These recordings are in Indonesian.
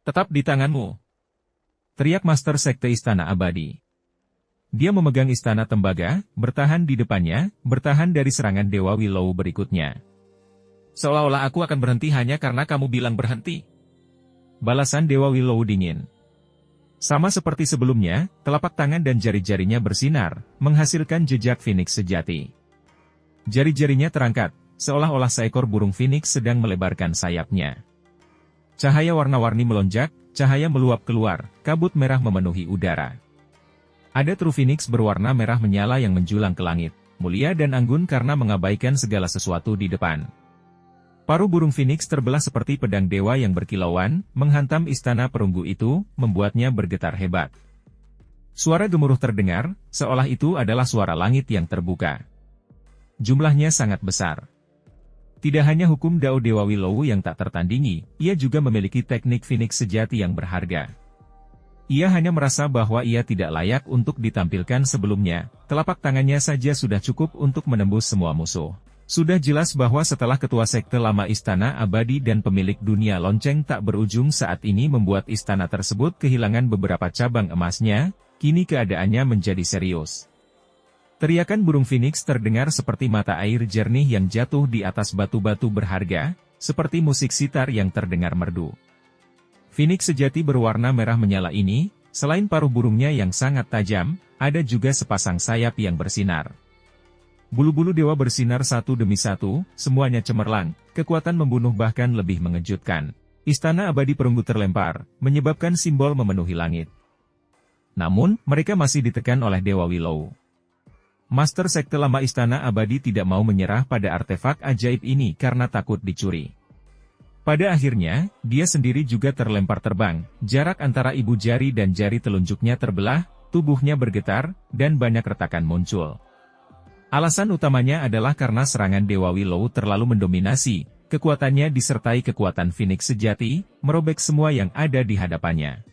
Tetap di tanganmu. Teriak Master Sekte Istana Abadi. Dia memegang Istana Tembaga, bertahan di depannya, bertahan dari serangan Dewa Willow berikutnya. Seolah-olah aku akan berhenti hanya karena kamu bilang berhenti. Balasan Dewa Willow dingin. Sama seperti sebelumnya, telapak tangan dan jari-jarinya bersinar, menghasilkan jejak Phoenix sejati. Jari-jarinya terangkat, seolah-olah seekor burung Phoenix sedang melebarkan sayapnya. Cahaya warna-warni melonjak, cahaya meluap keluar, kabut merah memenuhi udara. Ada True Phoenix berwarna merah menyala yang menjulang ke langit, mulia dan anggun karena mengabaikan segala sesuatu di depan. Paruh burung Phoenix terbelah seperti pedang dewa yang berkilauan, menghantam istana perunggu itu, membuatnya bergetar hebat. Suara gemuruh terdengar, seolah itu adalah suara langit yang terbuka. Jumlahnya sangat besar. Tidak hanya hukum Dao Dewa Willow yang tak tertandingi, ia juga memiliki teknik Phoenix sejati yang berharga. Ia hanya merasa bahwa ia tidak layak untuk ditampilkan sebelumnya, telapak tangannya saja sudah cukup untuk menembus semua musuh. Sudah jelas bahwa setelah ketua sekte lama Istana Abadi dan pemilik dunia lonceng tak berujung saat ini membuat istana tersebut kehilangan beberapa cabang emasnya, kini keadaannya menjadi serius. Teriakan burung Phoenix terdengar seperti mata air jernih yang jatuh di atas batu-batu berharga, seperti musik sitar yang terdengar merdu. Phoenix sejati berwarna merah menyala ini, selain paruh burungnya yang sangat tajam, ada juga sepasang sayap yang bersinar. Bulu-bulu dewa bersinar satu demi satu, semuanya cemerlang, kekuatan membunuh bahkan lebih mengejutkan. Istana Abadi perunggu terlempar, menyebabkan simbol memenuhi langit. Namun, mereka masih ditekan oleh Dewa Willow. Master Sekte Lama Istana Abadi tidak mau menyerah pada artefak ajaib ini karena takut dicuri. Pada akhirnya, dia sendiri juga terlempar terbang, jarak antara ibu jari dan jari telunjuknya terbelah, tubuhnya bergetar, dan banyak retakan muncul. Alasan utamanya adalah karena serangan Dewa Willow terlalu mendominasi, kekuatannya disertai kekuatan Phoenix sejati, merobek semua yang ada di hadapannya.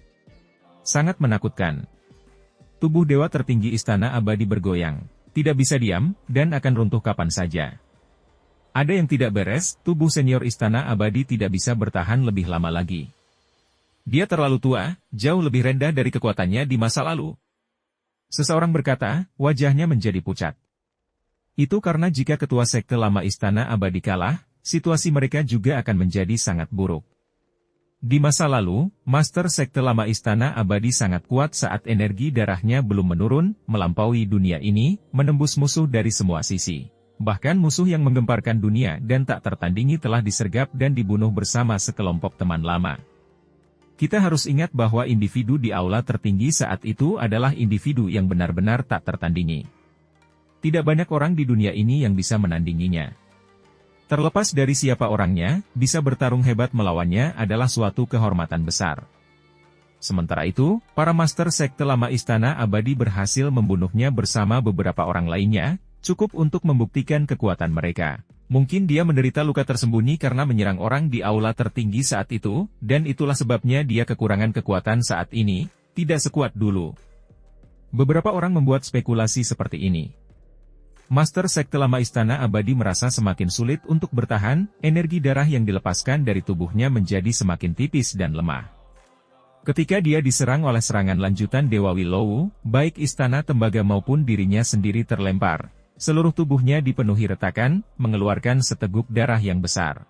Sangat menakutkan. Tubuh Dewa tertinggi Istana Abadi bergoyang. Tidak bisa diam, dan akan runtuh kapan saja. Ada yang tidak beres, tubuh senior Istana Abadi tidak bisa bertahan lebih lama lagi. Dia terlalu tua, jauh lebih rendah dari kekuatannya di masa lalu. Seseorang berkata, wajahnya menjadi pucat. Itu karena jika ketua sekte lama Istana Abadi kalah, situasi mereka juga akan menjadi sangat buruk. Di masa lalu, Master Sekte Lama Istana Abadi sangat kuat saat energi darahnya belum menurun, melampaui dunia ini, menembus musuh dari semua sisi. Bahkan musuh yang menggemparkan dunia dan tak tertandingi telah disergap dan dibunuh bersama sekelompok teman lama. Kita harus ingat bahwa individu di aula tertinggi saat itu adalah individu yang benar-benar tak tertandingi. Tidak banyak orang di dunia ini yang bisa menandinginya. Terlepas dari siapa orangnya, bisa bertarung hebat melawannya adalah suatu kehormatan besar. Sementara itu, para Master Sekte Lama Istana Abadi berhasil membunuhnya bersama beberapa orang lainnya, cukup untuk membuktikan kekuatan mereka. Mungkin dia menderita luka tersembunyi karena menyerang orang di aula tertinggi saat itu, dan itulah sebabnya dia kekurangan kekuatan saat ini, tidak sekuat dulu. Beberapa orang membuat spekulasi seperti ini. Master Sekte Lama Istana Abadi merasa semakin sulit untuk bertahan, energi darah yang dilepaskan dari tubuhnya menjadi semakin tipis dan lemah. Ketika dia diserang oleh serangan lanjutan Dewa Willow, baik Istana Tembaga maupun dirinya sendiri terlempar. Seluruh tubuhnya dipenuhi retakan, mengeluarkan seteguk darah yang besar.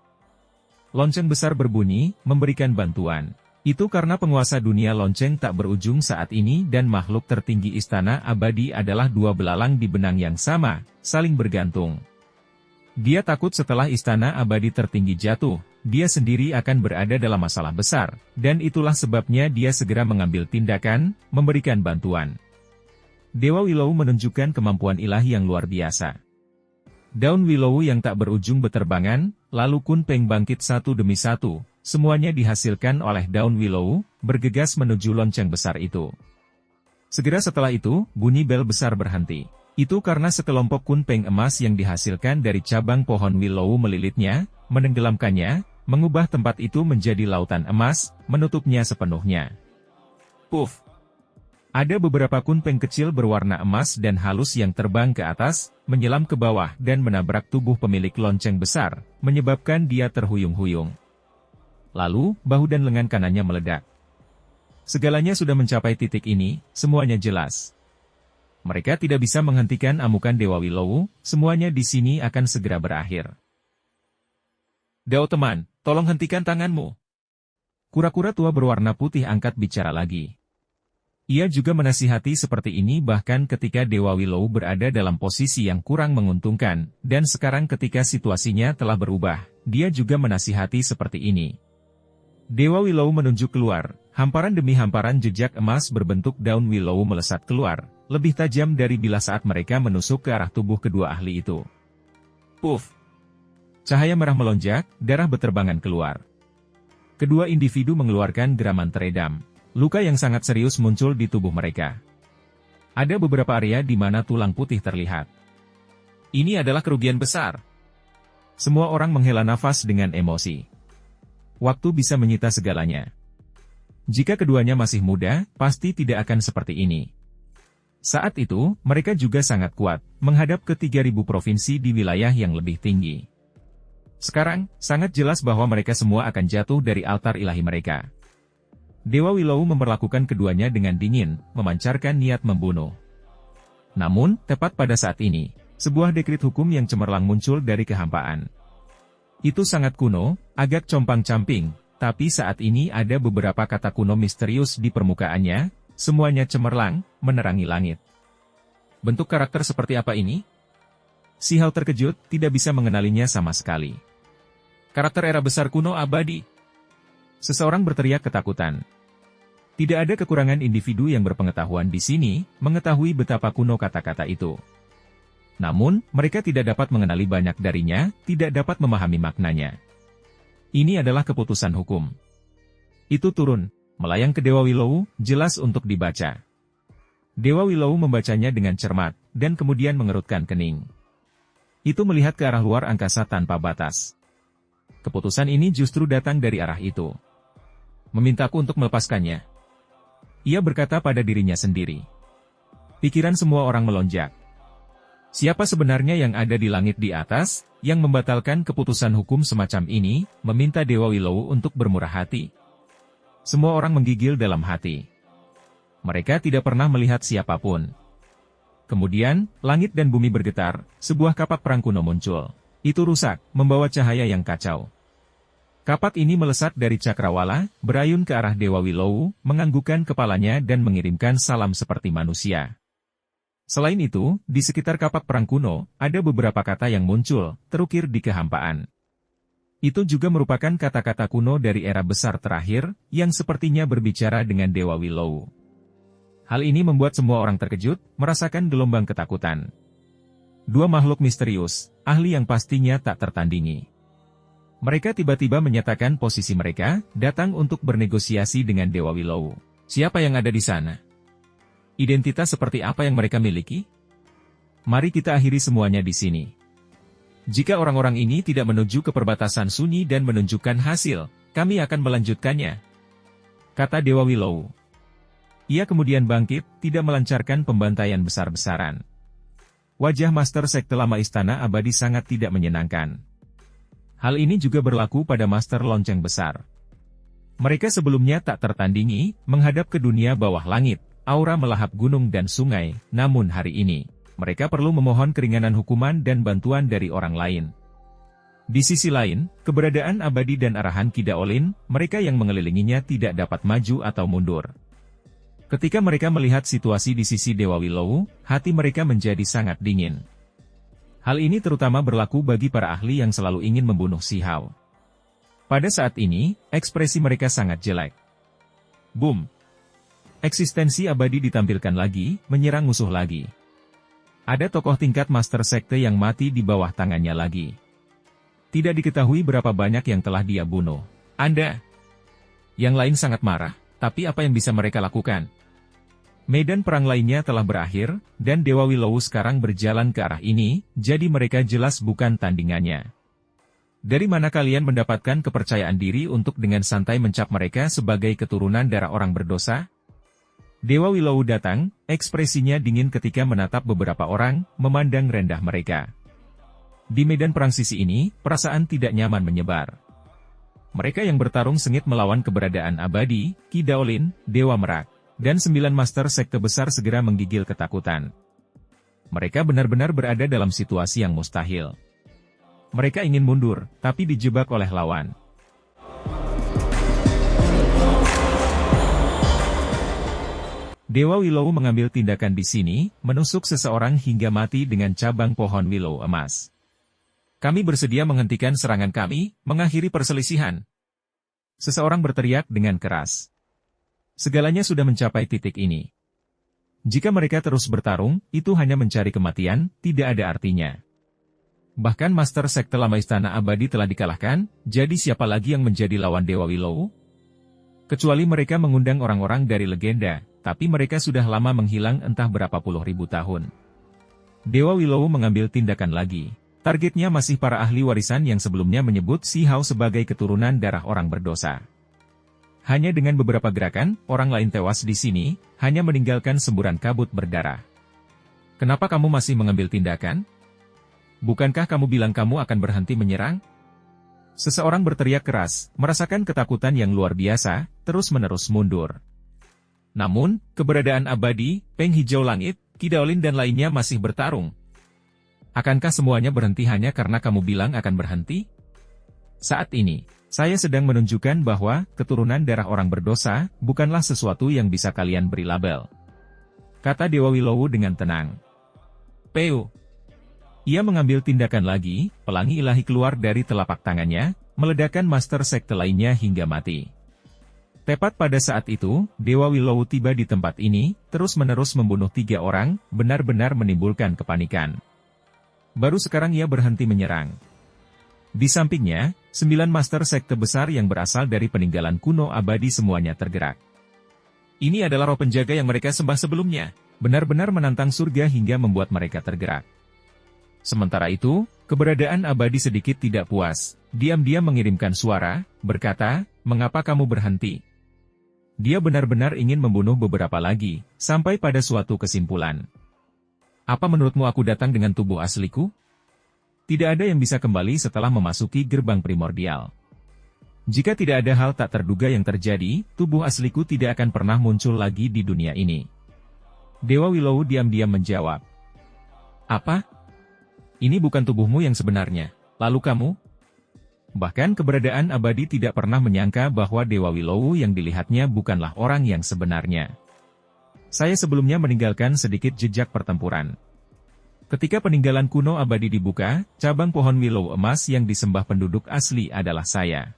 Lonceng besar berbunyi, memberikan bantuan. Itu karena penguasa dunia lonceng tak berujung saat ini dan makhluk tertinggi Istana Abadi adalah dua belalang di benang yang sama, saling bergantung. Dia takut setelah Istana Abadi tertinggi jatuh, dia sendiri akan berada dalam masalah besar, dan itulah sebabnya dia segera mengambil tindakan, memberikan bantuan. Dewa Willow menunjukkan kemampuan ilahi yang luar biasa. Daun Willow yang tak berujung beterbangan, lalu Kun Peng bangkit satu demi satu. Semuanya dihasilkan oleh daun Willow, bergegas menuju lonceng besar itu. Segera setelah itu, bunyi bel besar berhenti. Itu karena sekelompok Kun Peng emas yang dihasilkan dari cabang pohon Willow melilitnya, menenggelamkannya, mengubah tempat itu menjadi lautan emas, menutupnya sepenuhnya. Puff! Ada beberapa Kun Peng kecil berwarna emas dan halus yang terbang ke atas, menyelam ke bawah dan menabrak tubuh pemilik lonceng besar, menyebabkan dia terhuyung-huyung. Lalu, bahu dan lengan kanannya meledak. Segalanya sudah mencapai titik ini, semuanya jelas. Mereka tidak bisa menghentikan amukan Dewa Willow, semuanya di sini akan segera berakhir. Dao teman, tolong hentikan tanganmu. Kura-kura tua berwarna putih angkat bicara lagi. Ia juga menasihati seperti ini bahkan ketika Dewa Willow berada dalam posisi yang kurang menguntungkan, dan sekarang ketika situasinya telah berubah, dia juga menasihati seperti ini. Dewa Willow menunjuk keluar, hamparan demi hamparan jejak emas berbentuk daun Willow melesat keluar, lebih tajam dari bilah saat mereka menusuk ke arah tubuh kedua ahli itu. Puff! Cahaya merah melonjak, darah beterbangan keluar. Kedua individu mengeluarkan geraman teredam. Luka yang sangat serius muncul di tubuh mereka. Ada beberapa area di mana tulang putih terlihat. Ini adalah kerugian besar. Semua orang menghela nafas dengan emosi. Waktu bisa menyita segalanya. Jika keduanya masih muda, pasti tidak akan seperti ini. Saat itu, mereka juga sangat kuat, menghadap ke 3.000 provinsi di wilayah yang lebih tinggi. Sekarang, sangat jelas bahwa mereka semua akan jatuh dari altar ilahi mereka. Dewa Willow memperlakukan keduanya dengan dingin, memancarkan niat membunuh. Namun, tepat pada saat ini, sebuah dekrit hukum yang cemerlang muncul dari kehampaan. Itu sangat kuno, agak compang-camping, tapi saat ini ada beberapa kata kuno misterius di permukaannya, semuanya cemerlang, menerangi langit. Bentuk karakter seperti apa ini? Si Hao terkejut, tidak bisa mengenalinya sama sekali. Karakter era besar kuno abadi. Seseorang berteriak ketakutan. Tidak ada kekurangan individu yang berpengetahuan di sini, mengetahui betapa kuno kata-kata itu. Namun, mereka tidak dapat mengenali banyak darinya, tidak dapat memahami maknanya. Ini adalah keputusan hukum. Itu turun, melayang ke Dewa Willow, jelas untuk dibaca. Dewa Willow membacanya dengan cermat, dan kemudian mengerutkan kening. Itu melihat ke arah luar angkasa tanpa batas. Keputusan ini justru datang dari arah itu. Memintaku untuk melepaskannya. Ia berkata pada dirinya sendiri. Pikiran semua orang melonjak. Siapa sebenarnya yang ada di langit di atas, yang membatalkan keputusan hukum semacam ini, meminta Dewa Willow untuk bermurah hati? Semua orang menggigil dalam hati. Mereka tidak pernah melihat siapapun. Kemudian, langit dan bumi bergetar, sebuah kapak perang kuno muncul. Itu rusak, membawa cahaya yang kacau. Kapak ini melesat dari cakrawala, berayun ke arah Dewa Willow, menganggukkan kepalanya dan mengirimkan salam seperti manusia. Selain itu, di sekitar kapak perang kuno, ada beberapa kata yang muncul, terukir di kehampaan. Itu juga merupakan kata-kata kuno dari era besar terakhir, yang sepertinya berbicara dengan Dewa Willow. Hal ini membuat semua orang terkejut, merasakan gelombang ketakutan. Dua makhluk misterius, ahli yang pastinya tak tertandingi. Mereka tiba-tiba menyatakan posisi mereka, datang untuk bernegosiasi dengan Dewa Willow. Siapa yang ada di sana? Identitas seperti apa yang mereka miliki? Mari kita akhiri semuanya di sini. Jika orang-orang ini tidak menuju ke perbatasan sunyi dan menunjukkan hasil, kami akan melanjutkannya. Kata Dewa Willow. Ia kemudian bangkit, tidak melancarkan pembantaian besar-besaran. Wajah Master Sekte Lama Istana Abadi sangat tidak menyenangkan. Hal ini juga berlaku pada Master Lonceng Besar. Mereka sebelumnya tak tertandingi, menghadap ke dunia bawah langit. Aura melahap gunung dan sungai, namun hari ini, mereka perlu memohon keringanan hukuman dan bantuan dari orang lain. Di sisi lain, keberadaan abadi dan arahan Ki Daolin, mereka yang mengelilinginya tidak dapat maju atau mundur. Ketika mereka melihat situasi di sisi Dewa Willow, hati mereka menjadi sangat dingin. Hal ini terutama berlaku bagi para ahli yang selalu ingin membunuh Si Hao. Pada saat ini, ekspresi mereka sangat jelek. Boom! Eksistensi abadi ditampilkan lagi, menyerang musuh lagi. Ada tokoh tingkat Master Sekte yang mati di bawah tangannya lagi. Tidak diketahui berapa banyak yang telah dia bunuh. Anda. Yang lain sangat marah, tapi apa yang bisa mereka lakukan? Medan perang lainnya telah berakhir, dan Dewa Willow sekarang berjalan ke arah ini, jadi mereka jelas bukan tandingannya. Dari mana kalian mendapatkan kepercayaan diri untuk dengan santai mencap mereka sebagai keturunan darah orang berdosa? Dewa Willow datang, ekspresinya dingin ketika menatap beberapa orang, memandang rendah mereka. Di medan perang sisi ini, perasaan tidak nyaman menyebar. Mereka yang bertarung sengit melawan keberadaan abadi, Qi Daolin, Dewa Merak, dan 9 master sekte besar segera menggigil ketakutan. Mereka benar-benar berada dalam situasi yang mustahil. Mereka ingin mundur, tapi dijebak oleh lawan. Dewa Willow mengambil tindakan di sini, menusuk seseorang hingga mati dengan cabang pohon Willow emas. Kami bersedia menghentikan serangan kami, mengakhiri perselisihan. Seseorang berteriak dengan keras. Segalanya sudah mencapai titik ini. Jika mereka terus bertarung, itu hanya mencari kematian, tidak ada artinya. Bahkan Master Sekte Lama Istana Abadi telah dikalahkan, jadi siapa lagi yang menjadi lawan Dewa Willow? Kecuali mereka mengundang orang-orang dari legenda, tapi mereka sudah lama menghilang entah berapa puluh ribu tahun. Dewa Willow mengambil tindakan lagi. Targetnya masih para ahli warisan yang sebelumnya menyebut Si Hao sebagai keturunan darah orang berdosa. Hanya dengan beberapa gerakan, orang lain tewas di sini, hanya meninggalkan semburan kabut berdarah. Kenapa kamu masih mengambil tindakan? Bukankah kamu bilang kamu akan berhenti menyerang? Seseorang berteriak keras, merasakan ketakutan yang luar biasa, terus-menerus mundur. Namun, keberadaan abadi, Peng Hijau Langit, Qi Daolin dan lainnya masih bertarung. Akankah semuanya berhenti hanya karena kamu bilang akan berhenti? Saat ini, saya sedang menunjukkan bahwa keturunan darah orang berdosa bukanlah sesuatu yang bisa kalian beri label. Kata Dewa Willow dengan tenang. Peu. Ia mengambil tindakan lagi, pelangi ilahi keluar dari telapak tangannya, meledakkan master sekte lainnya hingga mati. Tepat pada saat itu, Dewa Willow tiba di tempat ini, terus-menerus membunuh 3 orang, benar-benar menimbulkan kepanikan. Baru sekarang ia berhenti menyerang. Di sampingnya, 9 master sekte besar yang berasal dari peninggalan kuno abadi semuanya tergerak. Ini adalah roh penjaga yang mereka sembah sebelumnya, benar-benar menantang surga hingga membuat mereka tergerak. Sementara itu, keberadaan abadi sedikit tidak puas, diam-diam mengirimkan suara, berkata, "Mengapa kamu berhenti?" Dia benar-benar ingin membunuh beberapa lagi, sampai pada suatu kesimpulan. Apa menurutmu aku datang dengan tubuh asliku? Tidak ada yang bisa kembali setelah memasuki gerbang primordial. Jika tidak ada hal tak terduga yang terjadi, tubuh asliku tidak akan pernah muncul lagi di dunia ini. Dewa Willow diam-diam menjawab. Apa? Ini bukan tubuhmu yang sebenarnya, lalu kamu? Bahkan keberadaan abadi tidak pernah menyangka bahwa Dewa Willow yang dilihatnya bukanlah orang yang sebenarnya. Saya sebelumnya meninggalkan sedikit jejak pertempuran. Ketika peninggalan kuno abadi dibuka, cabang pohon Willow emas yang disembah penduduk asli adalah saya.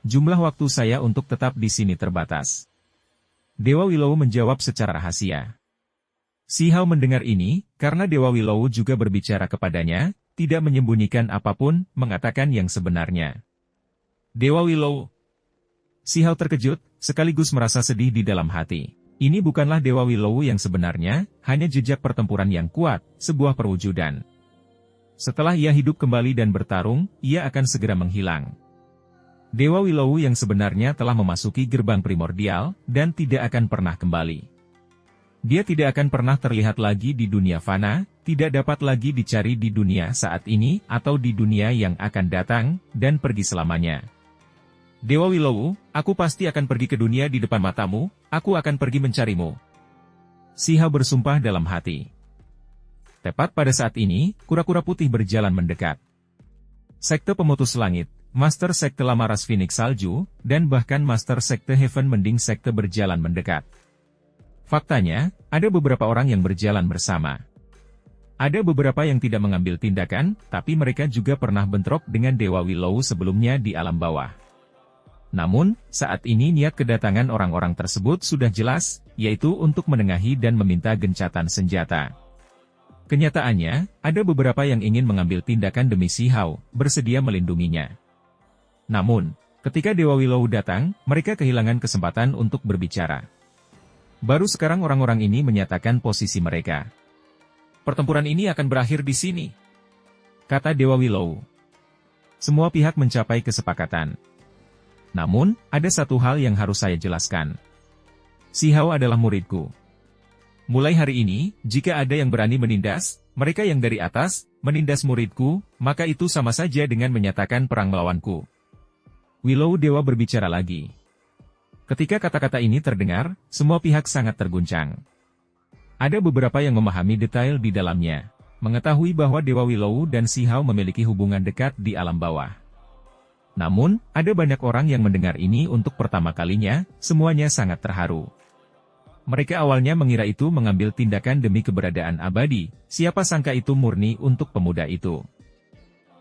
Jumlah waktu saya untuk tetap di sini terbatas. Dewa Willow menjawab secara rahasia. Si Hao mendengar ini, karena Dewa Willow juga berbicara kepadanya, tidak menyembunyikan apapun, mengatakan yang sebenarnya. Dewa Willow. Si Hao terkejut, sekaligus merasa sedih di dalam hati. Ini bukanlah Dewa Willow yang sebenarnya, hanya jejak pertempuran yang kuat, sebuah perwujudan. Setelah ia hidup kembali dan bertarung, ia akan segera menghilang. Dewa Willow yang sebenarnya telah memasuki gerbang primordial, dan tidak akan pernah kembali. Dia tidak akan pernah terlihat lagi di dunia fana, tidak dapat lagi dicari di dunia saat ini, atau di dunia yang akan datang, dan pergi selamanya. Dewa Willow, aku pasti akan pergi ke dunia di depan matamu, aku akan pergi mencarimu. Si Hao bersumpah dalam hati. Tepat pada saat ini, kura-kura putih berjalan mendekat. Sekte Pemutus Langit, Master Sekte Lamaras Phoenix Salju, dan bahkan Master Sekte Heaven Mending Sekte berjalan mendekat. Faktanya, ada beberapa orang yang berjalan bersama. Ada beberapa yang tidak mengambil tindakan, tapi mereka juga pernah bentrok dengan Dewa Willow sebelumnya di alam bawah. Namun, saat ini niat kedatangan orang-orang tersebut sudah jelas, yaitu untuk menengahi dan meminta gencatan senjata. Kenyataannya, ada beberapa yang ingin mengambil tindakan demi Si Hao, bersedia melindunginya. Namun, ketika Dewa Willow datang, mereka kehilangan kesempatan untuk berbicara. Baru sekarang orang-orang ini menyatakan posisi mereka. Pertempuran ini akan berakhir di sini, kata Dewa Willow. Semua pihak mencapai kesepakatan. Namun, ada satu hal yang harus saya jelaskan. Si Hao adalah muridku. Mulai hari ini, jika ada yang berani menindas, mereka yang dari atas, menindas muridku, maka itu sama saja dengan menyatakan perang melawanku. Willow Dewa berbicara lagi. Ketika kata-kata ini terdengar, semua pihak sangat terguncang. Ada beberapa yang memahami detail di dalamnya, mengetahui bahwa Dewa Willow dan Shihao memiliki hubungan dekat di alam bawah. Namun, ada banyak orang yang mendengar ini untuk pertama kalinya, semuanya sangat terharu. Mereka awalnya mengira itu mengambil tindakan demi keberadaan abadi, siapa sangka itu murni untuk pemuda itu.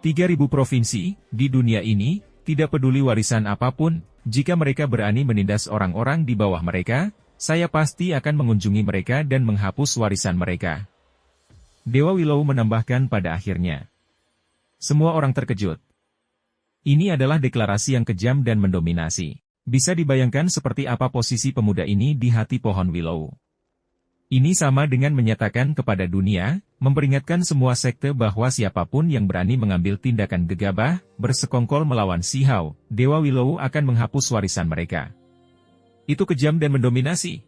3.000 provinsi, di dunia ini, tidak peduli warisan apapun, jika mereka berani menindas orang-orang di bawah mereka, saya pasti akan mengunjungi mereka dan menghapus warisan mereka. Dewa Willow menambahkan pada akhirnya. Semua orang terkejut. Ini adalah deklarasi yang kejam dan mendominasi. Bisa dibayangkan seperti apa posisi pemuda ini di hati pohon Willow. Ini sama dengan menyatakan kepada dunia, memperingatkan semua sekte bahwa siapapun yang berani mengambil tindakan gegabah, bersekongkol melawan Shihao, Dewa Willow akan menghapus warisan mereka. Itu kejam dan mendominasi.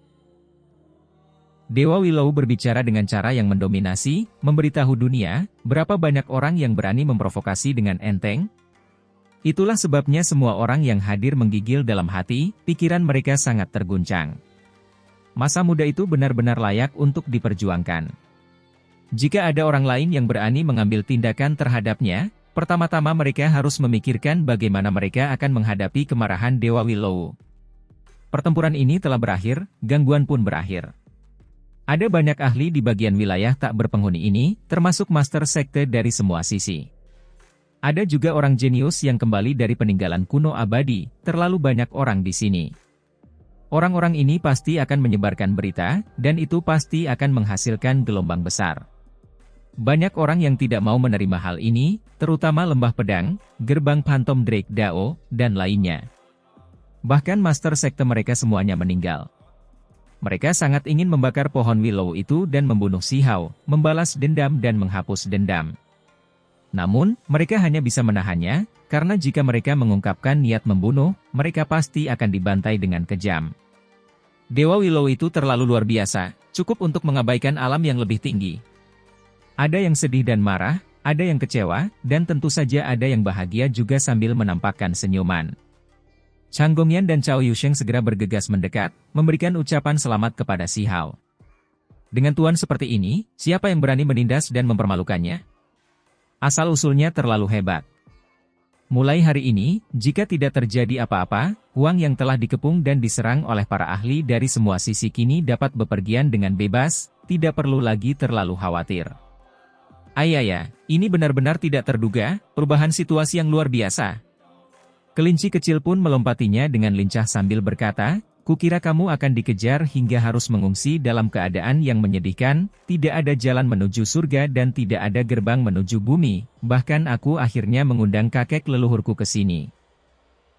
Dewa Willow berbicara dengan cara yang mendominasi, memberitahu dunia, berapa banyak orang yang berani memprovokasi dengan enteng. Itulah sebabnya semua orang yang hadir menggigil dalam hati, pikiran mereka sangat terguncang. Masa muda itu benar-benar layak untuk diperjuangkan. Jika ada orang lain yang berani mengambil tindakan terhadapnya, pertama-tama mereka harus memikirkan bagaimana mereka akan menghadapi kemarahan Dewa Willow. Pertempuran ini telah berakhir, gangguan pun berakhir. Ada banyak ahli di bagian wilayah tak berpenghuni ini, termasuk master sekte dari semua sisi. Ada juga orang jenius yang kembali dari peninggalan kuno abadi, terlalu banyak orang di sini. Orang-orang ini pasti akan menyebarkan berita, dan itu pasti akan menghasilkan gelombang besar. Banyak orang yang tidak mau menerima hal ini, terutama Lembah Pedang, Gerbang Phantom Drake Dao, dan lainnya. Bahkan master sekte mereka semuanya meninggal. Mereka sangat ingin membakar pohon Willow itu dan membunuh Shihao, membalas dendam dan menghapus dendam. Namun, mereka hanya bisa menahannya, karena jika mereka mengungkapkan niat membunuh, mereka pasti akan dibantai dengan kejam. Dewa Willow itu terlalu luar biasa, cukup untuk mengabaikan alam yang lebih tinggi. Ada yang sedih dan marah, ada yang kecewa, dan tentu saja ada yang bahagia juga sambil menampakkan senyuman. Chang Gongyan dan Cao Yusheng segera bergegas mendekat, memberikan ucapan selamat kepada Shihao. Dengan tuan seperti ini, siapa yang berani menindas dan mempermalukannya? Asal-usulnya terlalu hebat. Mulai hari ini, jika tidak terjadi apa-apa, Huang yang telah dikepung dan diserang oleh para ahli dari semua sisi kini dapat bepergian dengan bebas, tidak perlu lagi terlalu khawatir. Ayaya, ini benar-benar tidak terduga, perubahan situasi yang luar biasa. Kelinci kecil pun melompatinya dengan lincah sambil berkata, kukira kamu akan dikejar hingga harus mengungsi dalam keadaan yang menyedihkan, tidak ada jalan menuju surga dan tidak ada gerbang menuju bumi, bahkan aku akhirnya mengundang kakek leluhurku ke sini.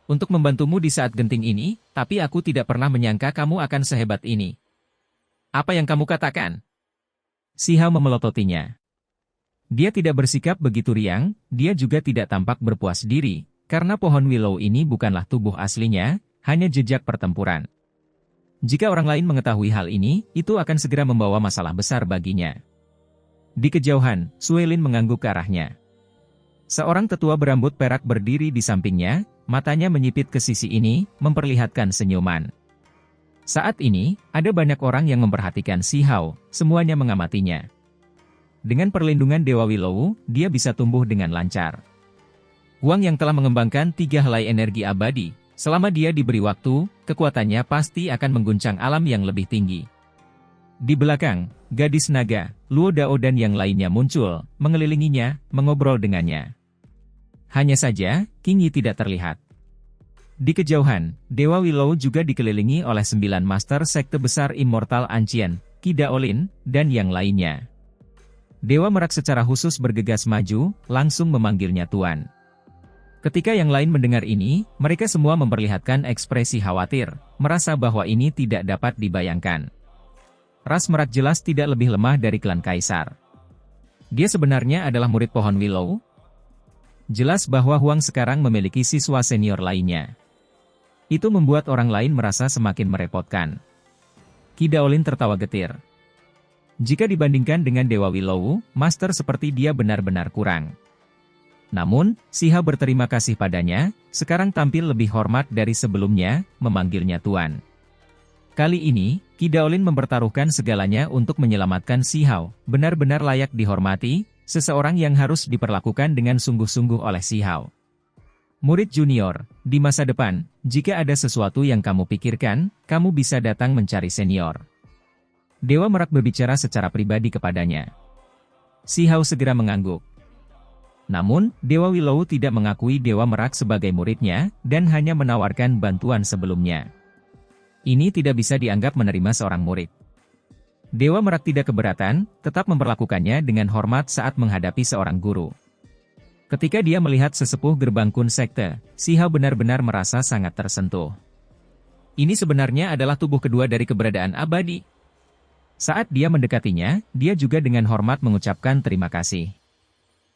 Untuk membantumu di saat genting ini, tapi aku tidak pernah menyangka kamu akan sehebat ini. Apa yang kamu katakan? Shihao memelototinya. Dia tidak bersikap begitu riang, dia juga tidak tampak berpuas diri. Karena pohon Willow ini bukanlah tubuh aslinya, hanya jejak pertempuran. Jika orang lain mengetahui hal ini, itu akan segera membawa masalah besar baginya. Di kejauhan, Suelin mengangguk ke arahnya. Seorang tetua berambut perak berdiri di sampingnya, matanya menyipit ke sisi ini, memperlihatkan senyuman. Saat ini, ada banyak orang yang memperhatikan Shihao, semuanya mengamatinya. Dengan perlindungan Dewa Willow, dia bisa tumbuh dengan lancar. Huang yang telah mengembangkan 3 helai energi abadi, selama dia diberi waktu, kekuatannya pasti akan mengguncang alam yang lebih tinggi. Di belakang, gadis naga, Luo Dao dan yang lainnya muncul, mengelilinginya, mengobrol dengannya. Hanya saja, King Yi tidak terlihat. Di kejauhan, Dewa Willow juga dikelilingi oleh 9 master sekte besar Immortal Ancient, Qi Daolin, dan yang lainnya. Dewa Merak secara khusus bergegas maju, langsung memanggilnya Tuan. Ketika yang lain mendengar ini, mereka semua memperlihatkan ekspresi khawatir, merasa bahwa ini tidak dapat dibayangkan. Ras Merak jelas tidak lebih lemah dari klan Kaisar. Dia sebenarnya adalah murid pohon Willow. Jelas bahwa Huang sekarang memiliki siswa senior lainnya. Itu membuat orang lain merasa semakin merepotkan. Qi Daolin tertawa getir. Jika dibandingkan dengan Dewa Willow, master seperti dia benar-benar kurang. Namun, Si Hao berterima kasih padanya, sekarang tampil lebih hormat dari sebelumnya, memanggilnya Tuan. Kali ini, Qi Daolin mempertaruhkan segalanya untuk menyelamatkan Si Hao, benar-benar layak dihormati, seseorang yang harus diperlakukan dengan sungguh-sungguh oleh Si Hao. Murid junior, di masa depan, jika ada sesuatu yang kamu pikirkan, kamu bisa datang mencari senior. Dewa Merak berbicara secara pribadi kepadanya. Si Hao segera mengangguk. Namun, Dewa Willow tidak mengakui Dewa Merak sebagai muridnya, dan hanya menawarkan bantuan sebelumnya. Ini tidak bisa dianggap menerima seorang murid. Dewa Merak tidak keberatan, tetap memperlakukannya dengan hormat saat menghadapi seorang guru. Ketika dia melihat sesepuh gerbang Kun Sekte, Si Hao benar-benar merasa sangat tersentuh. Ini sebenarnya adalah tubuh kedua dari keberadaan abadi. Saat dia mendekatinya, dia juga dengan hormat mengucapkan terima kasih.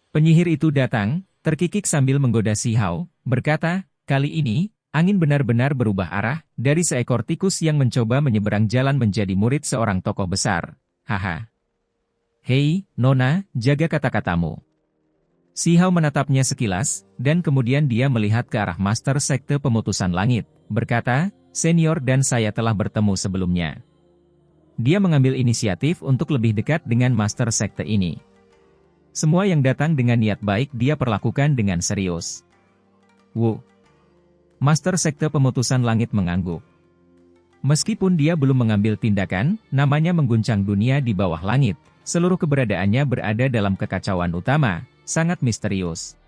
Penyihir itu datang, terkikik sambil menggoda Si Hao, berkata, kali ini, angin benar-benar berubah arah, dari seekor tikus yang mencoba menyeberang jalan menjadi murid seorang tokoh besar. Haha. Hei, Nona, jaga kata-katamu. Si Hao menatapnya sekilas, dan kemudian dia melihat ke arah Master Sekte Pemutusan Langit, berkata, senior dan saya telah bertemu sebelumnya. Dia mengambil inisiatif untuk lebih dekat dengan Master Sekte ini. Semua yang datang dengan niat baik dia perlakukan dengan serius. Wu. Master Sekte Pemutusan Langit mengangguk. Meskipun dia belum mengambil tindakan, namanya mengguncang dunia di bawah langit, seluruh keberadaannya berada dalam kekacauan utama, sangat misterius.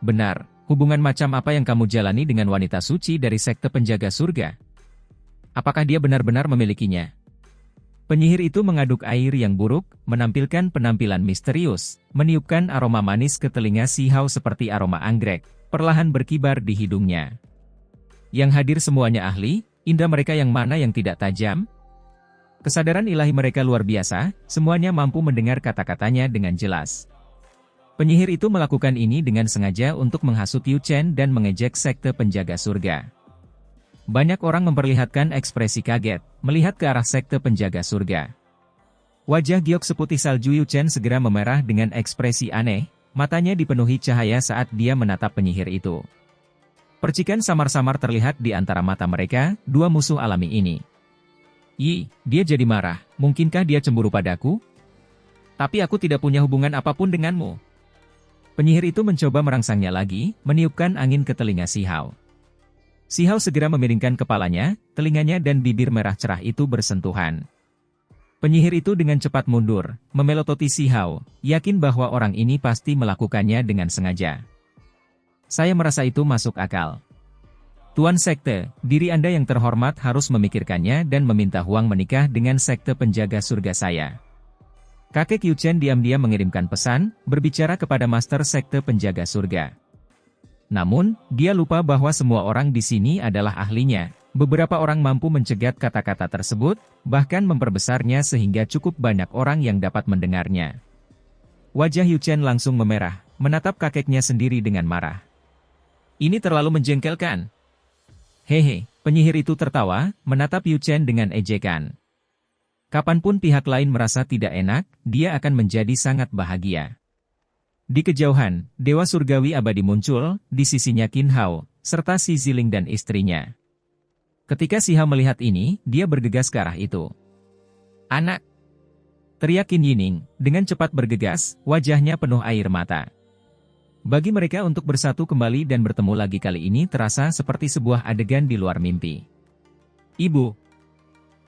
Benar, hubungan macam apa yang kamu jalani dengan wanita suci dari Sekte Penjaga Surga? Apakah dia benar-benar memilikinya? Penyihir itu mengaduk air yang buruk, menampilkan penampilan misterius, meniupkan aroma manis ke telinga Si Hao seperti aroma anggrek, perlahan berkibar di hidungnya. Yang hadir semuanya ahli, indra mereka yang mana yang tidak tajam? Kesadaran ilahi mereka luar biasa, semuanya mampu mendengar kata-katanya dengan jelas. Penyihir itu melakukan ini dengan sengaja untuk menghasut Yu Chen dan mengejek Sekte Penjaga Surga. Banyak orang memperlihatkan ekspresi kaget, melihat ke arah Sekte Penjaga Surga. Wajah giok seputih salju Yu Chen segera memerah dengan ekspresi aneh, matanya dipenuhi cahaya saat dia menatap penyihir itu. Percikan samar-samar terlihat di antara mata mereka, dua musuh alami ini. Yi, dia jadi marah, mungkinkah dia cemburu padaku? Tapi aku tidak punya hubungan apapun denganmu. Penyihir itu mencoba merangsangnya lagi, meniupkan angin ke telinga Si Hao. Si Hao segera memiringkan kepalanya, telinganya dan bibir merah cerah itu bersentuhan. Penyihir itu dengan cepat mundur, memelototi Si Hao, yakin bahwa orang ini pasti melakukannya dengan sengaja. Saya merasa itu masuk akal. Tuan Sekte, diri Anda yang terhormat harus memikirkannya dan meminta Huang menikah dengan Sekte Penjaga Surga saya. Kakek Yu Chen diam-diam mengirimkan pesan, berbicara kepada Master Sekte Penjaga Surga. Namun, dia lupa bahwa semua orang di sini adalah ahlinya. Beberapa orang mampu mencegat kata-kata tersebut, bahkan memperbesarnya sehingga cukup banyak orang yang dapat mendengarnya. Wajah Yu Chen langsung memerah, menatap kakeknya sendiri dengan marah. Ini terlalu menjengkelkan. Hehe, penyihir itu tertawa, menatap Yu Chen dengan ejekan. Kapanpun pihak lain merasa tidak enak, dia akan menjadi sangat bahagia. Di kejauhan, Dewa Surgawi Abadi muncul, di sisinya Qin Hao, serta Si Ziling dan istrinya. Ketika Si Hao melihat ini, dia bergegas ke arah itu. Anak! Teriak Qin Yining, dengan cepat bergegas, wajahnya penuh air mata. Bagi mereka untuk bersatu kembali dan bertemu lagi kali ini terasa seperti sebuah adegan di luar mimpi. Ibu!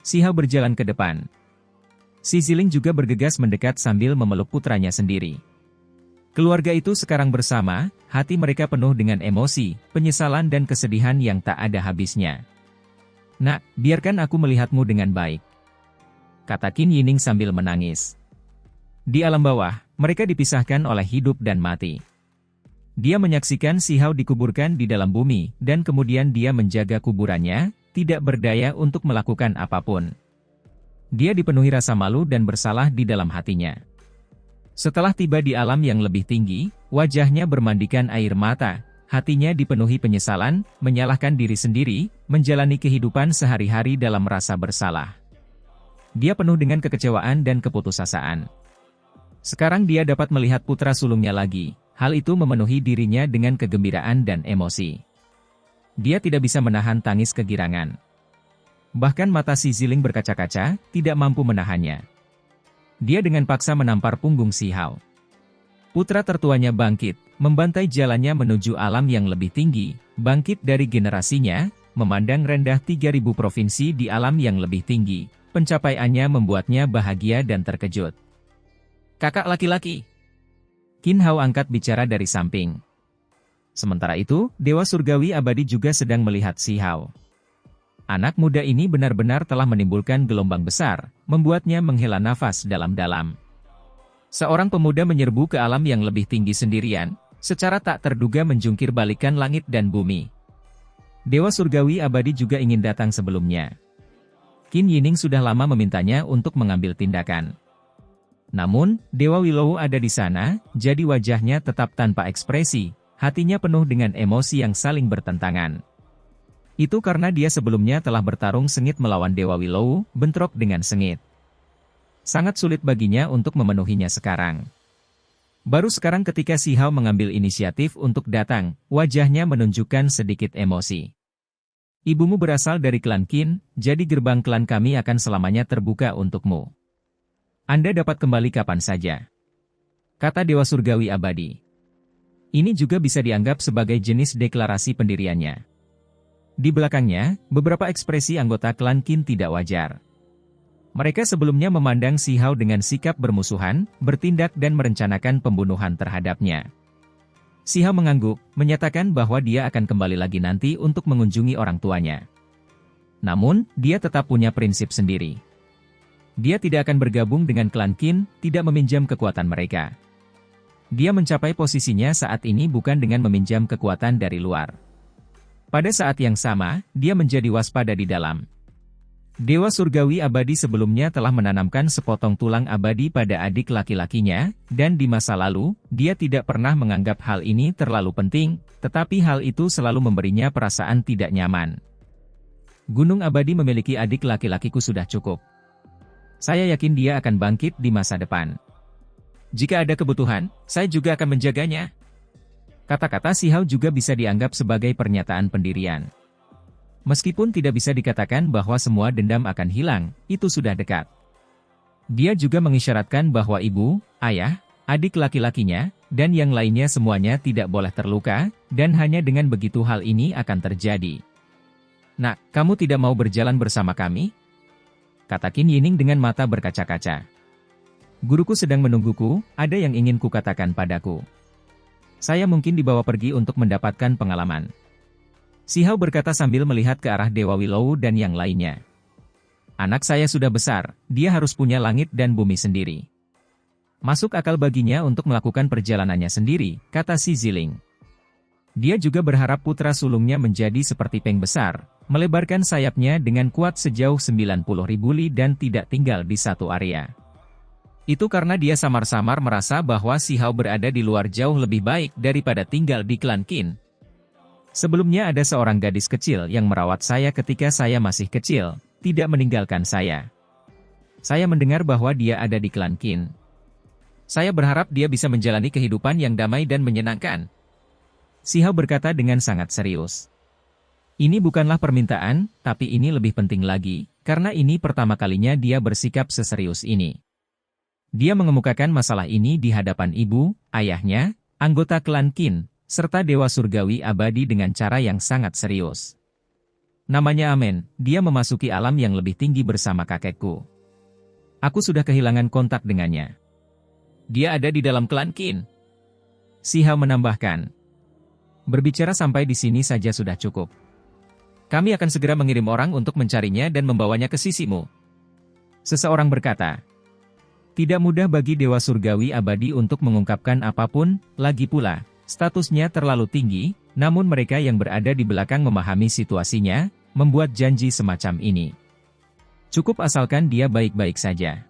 Si Hao berjalan ke depan. Si Ziling juga bergegas mendekat sambil memeluk putranya sendiri. Keluarga itu sekarang bersama, hati mereka penuh dengan emosi, penyesalan dan kesedihan yang tak ada habisnya. Nak, biarkan aku melihatmu dengan baik. Kata Qin Yining sambil menangis. Di alam bawah, mereka dipisahkan oleh hidup dan mati. Dia menyaksikan Si Hao dikuburkan di dalam bumi, dan kemudian dia menjaga kuburannya, tidak berdaya untuk melakukan apapun. Dia dipenuhi rasa malu dan bersalah di dalam hatinya. Setelah tiba di alam yang lebih tinggi, wajahnya bermandikan air mata, hatinya dipenuhi penyesalan, menyalahkan diri sendiri, menjalani kehidupan sehari-hari dalam rasa bersalah. Dia penuh dengan kekecewaan dan keputusasaan. Sekarang dia dapat melihat putra sulungnya lagi, Hal itu memenuhi dirinya dengan kegembiraan dan emosi. Dia tidak bisa menahan tangis kegirangan. Bahkan mata si Ziling berkaca-kaca, tidak mampu menahannya. Dia dengan paksa menampar punggung Si Hao. Putra tertuanya bangkit, membantai jalannya menuju alam yang lebih tinggi, bangkit dari generasinya, memandang rendah 3.000 provinsi di alam yang lebih tinggi. Pencapaiannya membuatnya bahagia dan terkejut. Kakak laki-laki. Qin Hao angkat bicara dari samping. Sementara itu, Dewa Surgawi Abadi juga sedang melihat Si Hao. Anak muda ini benar-benar telah menimbulkan gelombang besar, membuatnya menghela nafas dalam-dalam. Seorang pemuda menyerbu ke alam yang lebih tinggi sendirian, secara tak terduga menjungkir balikan langit dan bumi. Dewa Surgawi Abadi juga ingin datang sebelumnya. Qin Yining sudah lama memintanya untuk mengambil tindakan. Namun, Dewa Willow ada di sana, jadi wajahnya tetap tanpa ekspresi, hatinya penuh dengan emosi yang saling bertentangan. Itu karena dia sebelumnya telah bertarung sengit melawan Dewa Willow, bentrok dengan sengit. Sangat sulit baginya untuk memenuhinya sekarang. Baru sekarang ketika Si Hao mengambil inisiatif untuk datang, wajahnya menunjukkan sedikit emosi. Ibumu berasal dari klan Qin, jadi gerbang klan kami akan selamanya terbuka untukmu. Anda dapat kembali kapan saja. Kata Dewa Surgawi Abadi. Ini juga bisa dianggap sebagai jenis deklarasi pendiriannya. Di belakangnya, beberapa ekspresi anggota klan Qin tidak wajar. Mereka sebelumnya memandang Si Hao dengan sikap bermusuhan, bertindak dan merencanakan pembunuhan terhadapnya. Si Hao mengangguk, menyatakan bahwa dia akan kembali lagi nanti untuk mengunjungi orang tuanya. Namun, dia tetap punya prinsip sendiri. Dia tidak akan bergabung dengan klan Qin, tidak meminjam kekuatan mereka. Dia mencapai posisinya saat ini bukan dengan meminjam kekuatan dari luar. Pada saat yang sama, dia menjadi waspada di dalam. Dewa Surgawi Abadi sebelumnya telah menanamkan sepotong tulang abadi pada adik laki-lakinya, dan di masa lalu, dia tidak pernah menganggap hal ini terlalu penting, tetapi hal itu selalu memberinya perasaan tidak nyaman. Gunung Abadi memiliki adik laki-lakiku sudah cukup. Saya yakin dia akan bangkit di masa depan. Jika ada kebutuhan, saya juga akan menjaganya. Kata-kata Si Hao juga bisa dianggap sebagai pernyataan pendirian. Meskipun tidak bisa dikatakan bahwa semua dendam akan hilang, itu sudah dekat. Dia juga mengisyaratkan bahwa ibu, ayah, adik laki-lakinya, dan yang lainnya semuanya tidak boleh terluka, dan hanya dengan begitu hal ini akan terjadi. Nak, kamu tidak mau berjalan bersama kami? Kata Qin Yining dengan mata berkaca-kaca. Guruku sedang menungguku, ada yang ingin kukatakan padaku. Saya mungkin dibawa pergi untuk mendapatkan pengalaman. Si Hao berkata sambil melihat ke arah Dewa Willow dan yang lainnya. Anak saya sudah besar, dia harus punya langit dan bumi sendiri. Masuk akal baginya untuk melakukan perjalanannya sendiri, kata si Ziling. Dia juga berharap putra sulungnya menjadi seperti Peng besar, melebarkan sayapnya dengan kuat sejauh 90.000 li dan tidak tinggal di satu area. Itu karena dia samar-samar merasa bahwa Si Hao berada di luar jauh lebih baik daripada tinggal di klan Qin. Sebelumnya ada seorang gadis kecil yang merawat saya ketika saya masih kecil, tidak meninggalkan saya. Saya mendengar bahwa dia ada di klan Qin. Saya berharap dia bisa menjalani kehidupan yang damai dan menyenangkan. Si Hao berkata dengan sangat serius. Ini bukanlah permintaan, tapi ini lebih penting lagi, karena ini pertama kalinya dia bersikap seserius ini. Dia mengemukakan masalah ini di hadapan ibu, ayahnya, anggota klan Qin, serta Dewa Surgawi Abadi dengan cara yang sangat serius. Namanya Amen, dia memasuki alam yang lebih tinggi bersama kakekku. Aku sudah kehilangan kontak dengannya. Dia ada di dalam klan Qin. Si Hao menambahkan. Berbicara sampai di sini saja sudah cukup. Kami akan segera mengirim orang untuk mencarinya dan membawanya ke sisimu. Seseorang berkata. Tidak mudah bagi Dewa Surgawi Abadi untuk mengungkapkan apapun, lagi pula, statusnya terlalu tinggi, namun mereka yang berada di belakang memahami situasinya, membuat janji semacam ini. Cukup asalkan dia baik-baik saja.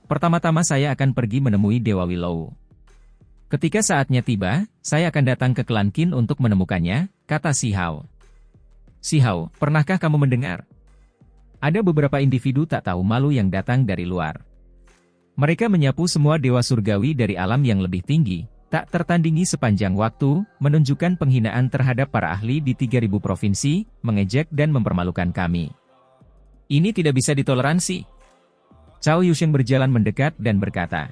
Pertama-tama saya akan pergi menemui Dewa Willow. Ketika saatnya tiba, saya akan datang ke klan Qin untuk menemukannya, kata Si Hao. Si Hao, pernahkah kamu mendengar? Ada beberapa individu tak tahu malu yang datang dari luar. Mereka menyapu semua dewa surgawi dari alam yang lebih tinggi, Tak tertandingi sepanjang waktu, menunjukkan penghinaan terhadap para ahli di 3.000 provinsi, mengejek dan mempermalukan kami. Ini tidak bisa ditoleransi. Cao Yusheng berjalan mendekat dan berkata.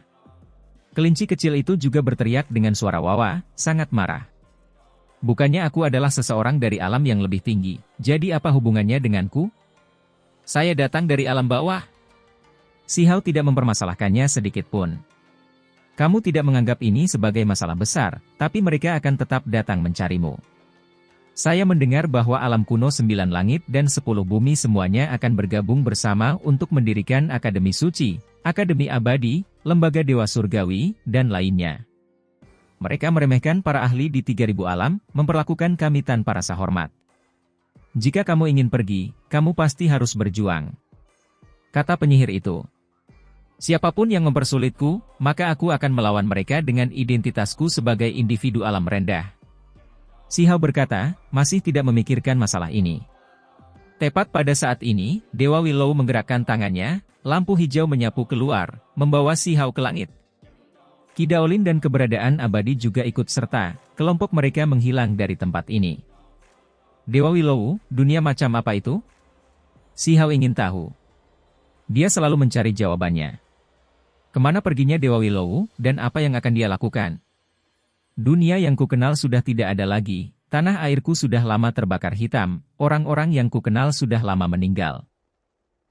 Kelinci kecil itu juga berteriak dengan suara wawa, sangat marah. Bukannya aku adalah seseorang dari alam yang lebih tinggi, jadi apa hubungannya denganku? Saya datang dari alam bawah. Si Hao tidak mempermasalahkannya sedikit pun. Kamu tidak menganggap ini sebagai masalah besar, tapi mereka akan tetap datang mencarimu. Saya mendengar bahwa alam kuno 9 langit dan 10 bumi semuanya akan bergabung bersama untuk mendirikan Akademi Suci, Akademi Abadi, Lembaga Dewa Surgawi, dan lainnya. Mereka meremehkan para ahli di 3.000 alam, memperlakukan kami tanpa rasa hormat. Jika kamu ingin pergi, kamu pasti harus berjuang. Kata penyihir itu. Siapapun yang mempersulitku, maka aku akan melawan mereka dengan identitasku sebagai individu alam rendah. Si Hao berkata, masih tidak memikirkan masalah ini. Tepat pada saat ini, Dewa Willow menggerakkan tangannya, lampu hijau menyapu keluar, membawa si Hao ke langit. Qi Daolin dan keberadaan abadi juga ikut serta, kelompok mereka menghilang dari tempat ini. Dewa Willow, dunia macam apa itu? Si Hao ingin tahu. Dia selalu mencari jawabannya. Kemana perginya Dewa Willow, dan apa yang akan dia lakukan? Dunia yang kukenal sudah tidak ada lagi, tanah airku sudah lama terbakar hitam, orang-orang yang kukenal sudah lama meninggal.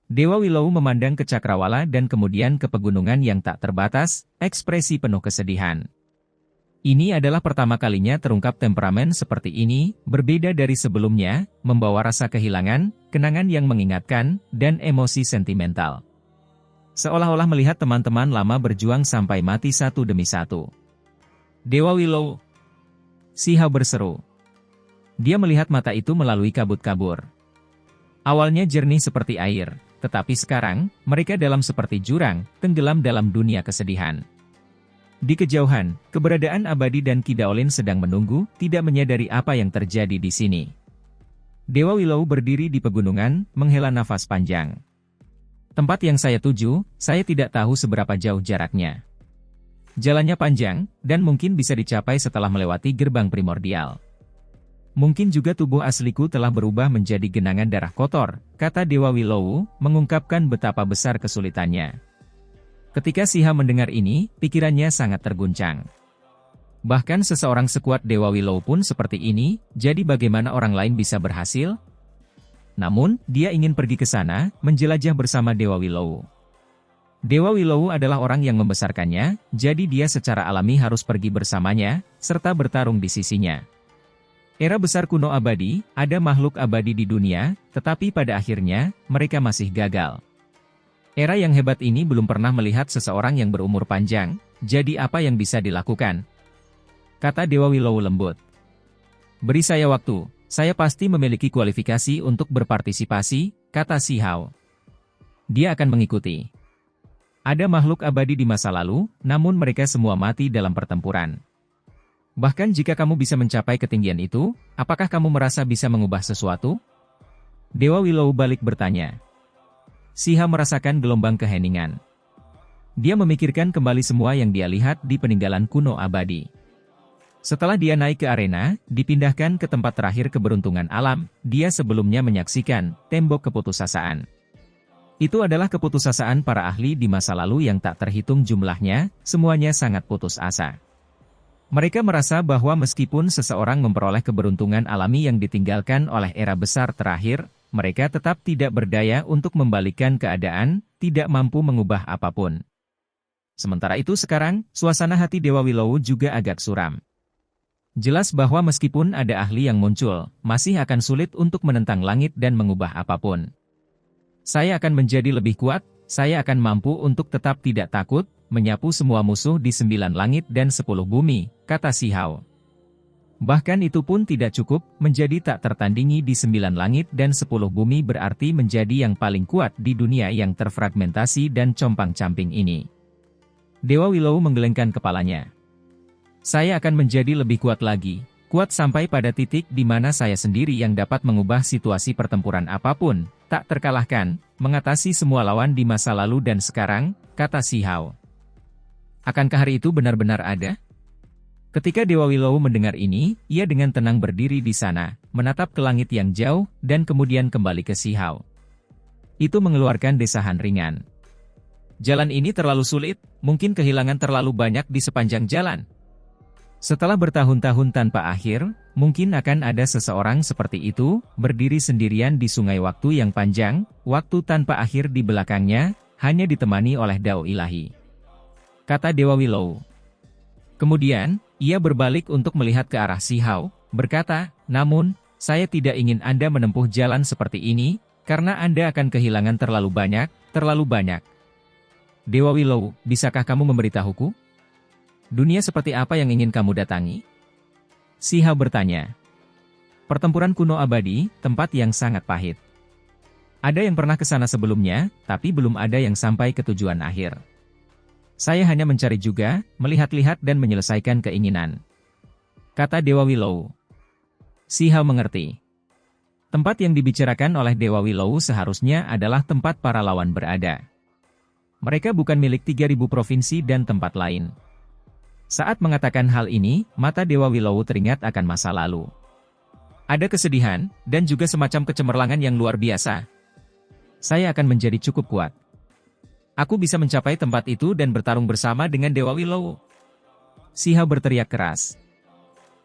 Dewa Willow memandang ke cakrawala dan kemudian ke pegunungan yang tak terbatas, ekspresi penuh kesedihan. Ini adalah pertama kalinya terungkap temperamen seperti ini, berbeda dari sebelumnya, membawa rasa kehilangan, kenangan yang mengingatkan, dan emosi sentimental. Seolah-olah melihat teman-teman lama berjuang sampai mati satu demi satu. Dewa Willow. Si Hao berseru. Dia melihat mata itu melalui kabut-kabur. Awalnya jernih seperti air, tetapi sekarang, mereka dalam seperti jurang, tenggelam dalam dunia kesedihan. Di kejauhan, keberadaan abadi dan Qi Daolin sedang menunggu, tidak menyadari apa yang terjadi di sini. Dewa Willow berdiri di pegunungan, menghela nafas panjang. Tempat yang saya tuju, saya tidak tahu seberapa jauh jaraknya. Jalannya panjang, dan mungkin bisa dicapai setelah melewati gerbang primordial. Mungkin juga tubuh asliku telah berubah menjadi genangan darah kotor, kata Dewa Willow, mengungkapkan betapa besar kesulitannya. Ketika si Hao mendengar ini, pikirannya sangat terguncang. Bahkan seseorang sekuat Dewa Willow pun seperti ini, jadi bagaimana orang lain bisa berhasil? Namun, dia ingin pergi ke sana, menjelajah bersama Dewa Willow. Dewa Willow adalah orang yang membesarkannya, jadi dia secara alami harus pergi bersamanya, serta bertarung di sisinya. Era besar kuno abadi, ada makhluk abadi di dunia, tetapi pada akhirnya, mereka masih gagal. Era yang hebat ini belum pernah melihat seseorang yang berumur panjang, jadi apa yang bisa dilakukan? Kata Dewa Willow lembut. Beri saya waktu. Saya pasti memiliki kualifikasi untuk berpartisipasi, kata si Hao. Dia akan mengikuti. Ada makhluk abadi di masa lalu, namun mereka semua mati dalam pertempuran. Bahkan jika kamu bisa mencapai ketinggian itu, apakah kamu merasa bisa mengubah sesuatu? Dewa Willow balik bertanya. Si Hao merasakan gelombang keheningan. Dia memikirkan kembali semua yang dia lihat di peninggalan kuno abadi. Setelah dia naik ke arena, dipindahkan ke tempat terakhir keberuntungan alam, dia sebelumnya menyaksikan tembok keputusasaan. Itu adalah keputusasaan para ahli di masa lalu yang tak terhitung jumlahnya, semuanya sangat putus asa. Mereka merasa bahwa meskipun seseorang memperoleh keberuntungan alami yang ditinggalkan oleh era besar terakhir, mereka tetap tidak berdaya untuk membalikkan keadaan, tidak mampu mengubah apapun. Sementara itu sekarang, suasana hati Dewa Willow juga agak suram. Jelas bahwa meskipun ada ahli yang muncul, masih akan sulit untuk menentang langit dan mengubah apapun. Saya akan menjadi lebih kuat, saya akan mampu untuk tetap tidak takut, menyapu semua musuh di 9 langit dan 10 bumi, kata si Hao. Bahkan itu pun tidak cukup, menjadi tak tertandingi di 9 langit dan 10 bumi berarti menjadi yang paling kuat di dunia yang terfragmentasi dan compang-camping ini. Dewa Willow menggelengkan kepalanya. Saya akan menjadi lebih kuat lagi, kuat sampai pada titik di mana saya sendiri yang dapat mengubah situasi pertempuran apapun, tak terkalahkan, mengatasi semua lawan di masa lalu dan sekarang, kata si Hao. Akankah hari itu benar-benar ada? Ketika Dewa Willow mendengar ini, ia dengan tenang berdiri di sana, menatap ke langit yang jauh, dan kemudian kembali ke Shihao. Itu mengeluarkan desahan ringan. Jalan ini terlalu sulit, mungkin kehilangan terlalu banyak di sepanjang jalan. Setelah bertahun-tahun tanpa akhir, mungkin akan ada seseorang seperti itu, berdiri sendirian di sungai waktu yang panjang, waktu tanpa akhir di belakangnya, hanya ditemani oleh dao ilahi. Kata Dewa Willow. Kemudian, ia berbalik untuk melihat ke arah Shihao, berkata, namun, saya tidak ingin Anda menempuh jalan seperti ini, karena Anda akan kehilangan terlalu banyak, terlalu banyak. Dewa Willow, bisakah kamu memberitahuku? Dunia seperti apa yang ingin kamu datangi? Shihao bertanya. Pertempuran kuno abadi, tempat yang sangat pahit. Ada yang pernah ke sana sebelumnya, tapi belum ada yang sampai ke tujuan akhir. Saya hanya mencari juga, melihat-lihat dan menyelesaikan keinginan. Kata Dewa Willow. Shihao mengerti. Tempat yang dibicarakan oleh Dewa Willow seharusnya adalah tempat para lawan berada. Mereka bukan milik 3.000 provinsi dan tempat lain. Saat mengatakan hal ini, mata Dewa Willow teringat akan masa lalu. Ada kesedihan, dan juga semacam kecemerlangan yang luar biasa. Saya akan menjadi cukup kuat. Aku bisa mencapai tempat itu dan bertarung bersama dengan Dewa Willow. Shihao berteriak keras.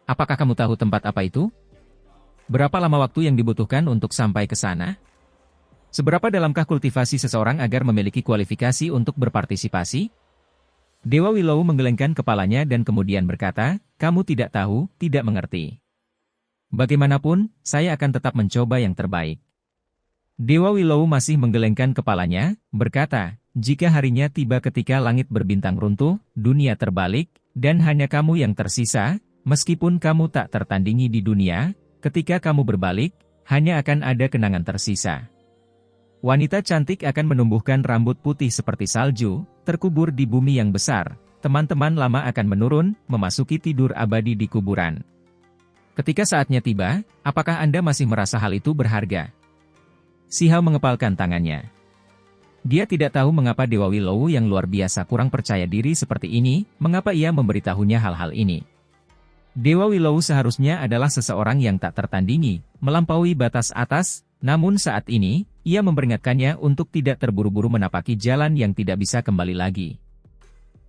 Apakah kamu tahu tempat apa itu? Berapa lama waktu yang dibutuhkan untuk sampai ke sana? Seberapa dalamkah kultivasi seseorang agar memiliki kualifikasi untuk berpartisipasi? Dewa Willow menggelengkan kepalanya dan kemudian berkata, kamu tidak tahu, tidak mengerti. Bagaimanapun, saya akan tetap mencoba yang terbaik. Dewa Willow masih menggelengkan kepalanya, berkata, jika harinya tiba ketika langit berbintang runtuh, dunia terbalik, dan hanya kamu yang tersisa, meskipun kamu tak tertandingi di dunia, ketika kamu berbalik, hanya akan ada kenangan tersisa. Wanita cantik akan menumbuhkan rambut putih seperti salju, terkubur di bumi yang besar. Teman-teman lama akan menurun, memasuki tidur abadi di kuburan. Ketika saatnya tiba, apakah Anda masih merasa hal itu berharga? Shihao mengepalkan tangannya. Dia tidak tahu mengapa Dewa Willow yang luar biasa kurang percaya diri seperti ini, mengapa ia memberitahunya hal-hal ini. Dewa Willow seharusnya adalah seseorang yang tak tertandingi, melampaui batas atas, namun saat ini, ia memperingatkannya untuk tidak terburu-buru menapaki jalan yang tidak bisa kembali lagi.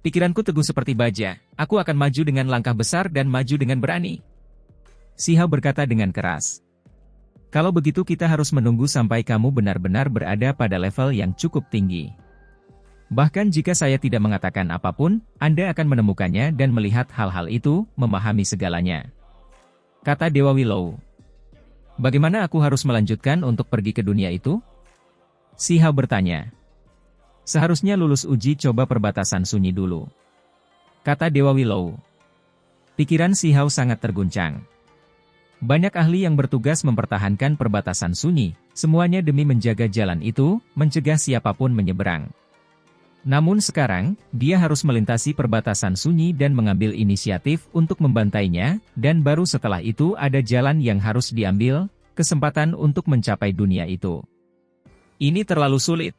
Pikiranku teguh seperti baja, aku akan maju dengan langkah besar dan maju dengan berani. Shihao berkata dengan keras. Kalau begitu kita harus menunggu sampai kamu benar-benar berada pada level yang cukup tinggi. Bahkan jika saya tidak mengatakan apapun, Anda akan menemukannya dan melihat hal-hal itu, memahami segalanya. Kata Dewa Willow. Bagaimana aku harus melanjutkan untuk pergi ke dunia itu? Shihao bertanya. Seharusnya lulus uji coba perbatasan sunyi dulu. Kata Dewa Willow. Pikiran Shihao sangat terguncang. Banyak ahli yang bertugas mempertahankan perbatasan sunyi, semuanya demi menjaga jalan itu, mencegah siapapun menyeberang. Namun sekarang, dia harus melintasi perbatasan sunyi dan mengambil inisiatif untuk membantainya, dan baru setelah itu ada jalan yang harus diambil, kesempatan untuk mencapai dunia itu. Ini terlalu sulit.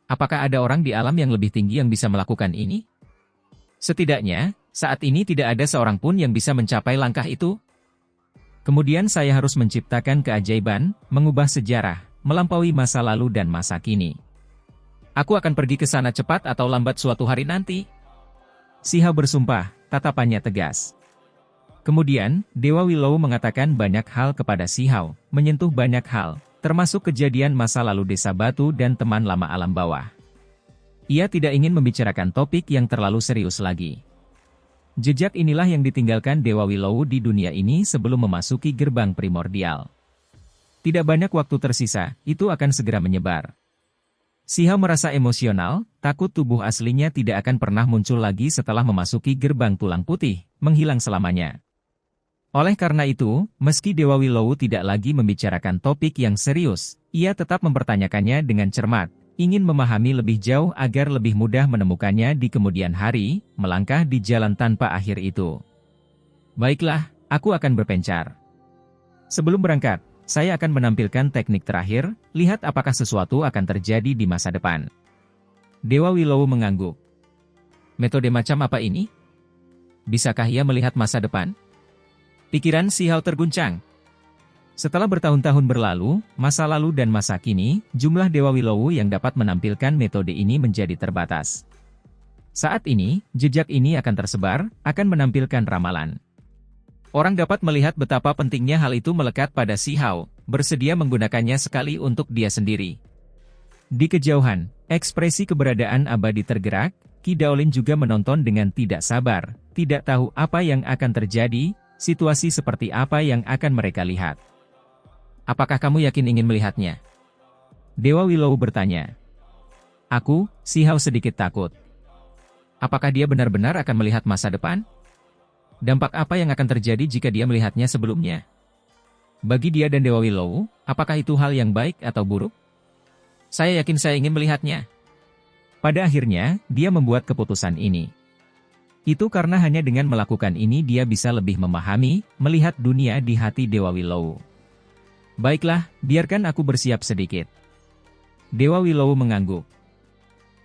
Apakah ada orang di alam yang lebih tinggi yang bisa melakukan ini? Setidaknya, saat ini tidak ada seorang pun yang bisa mencapai langkah itu. Kemudian saya harus menciptakan keajaiban, mengubah sejarah, melampaui masa lalu dan masa kini. Aku akan pergi ke sana cepat atau lambat suatu hari nanti. Shihao bersumpah, tatapannya tegas. Kemudian, Dewa Willow mengatakan banyak hal kepada Shihao, menyentuh banyak hal, termasuk kejadian masa lalu desa batu dan teman lama alam bawah. Ia tidak ingin membicarakan topik yang terlalu serius lagi. Jejak inilah yang ditinggalkan Dewa Willow di dunia ini sebelum memasuki gerbang primordial. Tidak banyak waktu tersisa, itu akan segera menyebar. Shihao merasa emosional, takut tubuh aslinya tidak akan pernah muncul lagi setelah memasuki gerbang tulang putih, menghilang selamanya. Oleh karena itu, meski Dewa Willow tidak lagi membicarakan topik yang serius, ia tetap mempertanyakannya dengan cermat, ingin memahami lebih jauh agar lebih mudah menemukannya di kemudian hari, melangkah di jalan tanpa akhir itu. Baiklah, aku akan berpencar. Sebelum berangkat, saya akan menampilkan teknik terakhir, lihat apakah sesuatu akan terjadi di masa depan. Dewa Willow mengangguk. Metode macam apa ini? Bisakah ia melihat masa depan? Pikiran Si Hao terguncang. Setelah bertahun-tahun berlalu, masa lalu dan masa kini, jumlah Dewa Willow yang dapat menampilkan metode ini menjadi terbatas. Saat ini, jejak ini akan tersebar, akan menampilkan ramalan. Orang dapat melihat betapa pentingnya hal itu melekat pada Si Hao, bersedia menggunakannya sekali untuk dia sendiri. Di kejauhan, ekspresi keberadaan abadi tergerak, Qi Daolin juga menonton dengan tidak sabar, tidak tahu apa yang akan terjadi, situasi seperti apa yang akan mereka lihat. Apakah kamu yakin ingin melihatnya? Dewa Willow bertanya. Aku, Si Hao sedikit takut. Apakah dia benar-benar akan melihat masa depan? Dampak apa yang akan terjadi jika dia melihatnya sebelumnya? Bagi dia dan Dewa Willow, apakah itu hal yang baik atau buruk? Saya yakin saya ingin melihatnya. Pada akhirnya, dia membuat keputusan ini. Itu karena hanya dengan melakukan ini dia bisa lebih memahami, melihat dunia di hati Dewa Willow. Baiklah, biarkan aku bersiap sedikit. Dewa Willow mengangguk.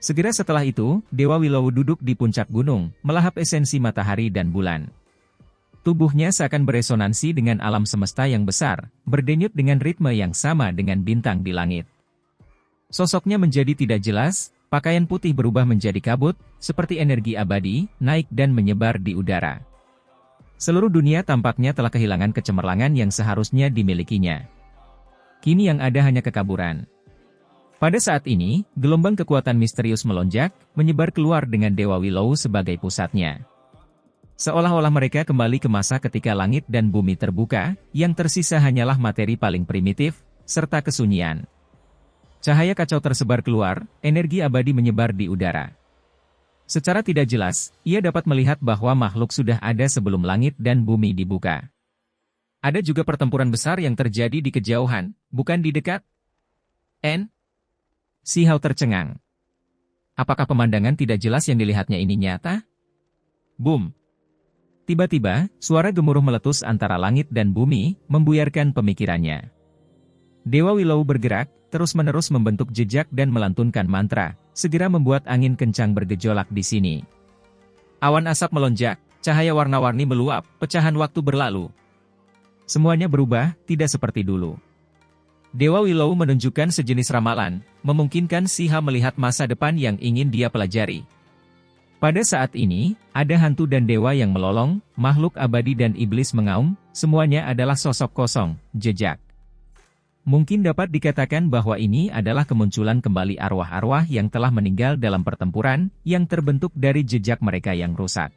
Segera setelah itu, Dewa Willow duduk di puncak gunung, melahap esensi matahari dan bulan. Tubuhnya seakan beresonansi dengan alam semesta yang besar, berdenyut dengan ritme yang sama dengan bintang di langit. Sosoknya menjadi tidak jelas, pakaian putih berubah menjadi kabut, seperti energi abadi, naik dan menyebar di udara. Seluruh dunia tampaknya telah kehilangan kecemerlangan yang seharusnya dimilikinya. Kini yang ada hanya kekaburan. Pada saat ini, gelombang kekuatan misterius melonjak, menyebar keluar dengan Dewa Willow sebagai pusatnya. Seolah-olah mereka kembali ke masa ketika langit dan bumi terbuka, yang tersisa hanyalah materi paling primitif, serta kesunyian. Cahaya kacau tersebar keluar, energi abadi menyebar di udara. Secara tidak jelas, ia dapat melihat bahwa makhluk sudah ada sebelum langit dan bumi dibuka. Ada juga pertempuran besar yang terjadi di kejauhan, bukan di dekat. Si Hao tercengang. Apakah pemandangan tidak jelas yang dilihatnya ini nyata? Boom! Tiba-tiba, suara gemuruh meletus antara langit dan bumi, membuyarkan pemikirannya. Dewa Willow bergerak, terus-menerus membentuk jejak dan melantunkan mantra, segera membuat angin kencang bergejolak di sini. Awan asap melonjak, cahaya warna-warni meluap, pecahan waktu berlalu. Semuanya berubah, tidak seperti dulu. Dewa Willow menunjukkan sejenis ramalan, memungkinkan Si Hao melihat masa depan yang ingin dia pelajari. Pada saat ini, ada hantu dan dewa yang melolong, makhluk abadi dan iblis mengaum, semuanya adalah sosok kosong, jejak. Mungkin dapat dikatakan bahwa ini adalah kemunculan kembali arwah-arwah yang telah meninggal dalam pertempuran, yang terbentuk dari jejak mereka yang rusak.